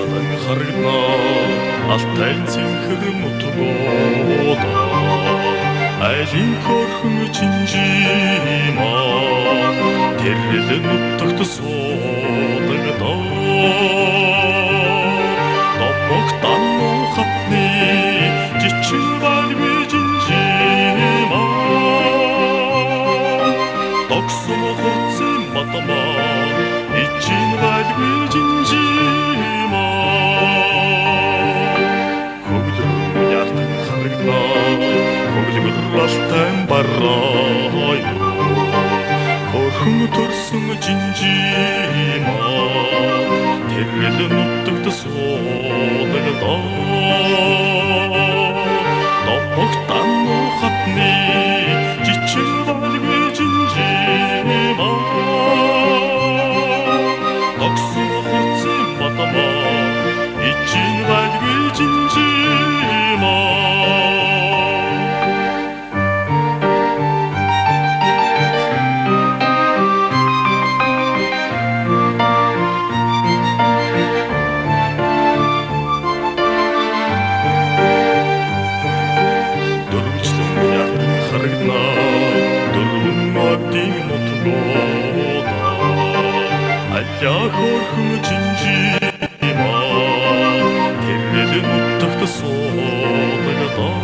Басрадан харагна алтай цэнхэр нутгоода айлын хөрхөн чинжима тэрэл нутагт суудагдаа томогтан хатны жичин балгүй чинжима токсон хурцын матама ичин балгүй чинжима хөглөн ялтан харагна хөглөмөрлөлтэн барай хөрхөн төрсөн чинжима тэрэл нутагт суудагдаа томогтан хатны жичин балгүй чинжима токсон хурцын матама ичин балгүй чинжима алля хөрхөн чинжима тэрэл нутагт суудагдаа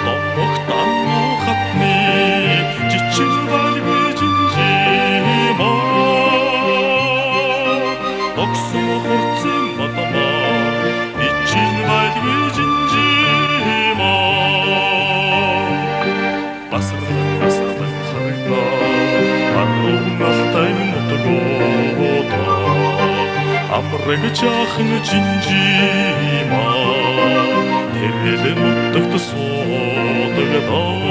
томогтан хатны жичин балгүй чинжима токсон хурцын матама ичин балгүй чинжима басрадан харагна алтай нутгоода амраг жаахан чинжима тэрэл нутагт суудагдаа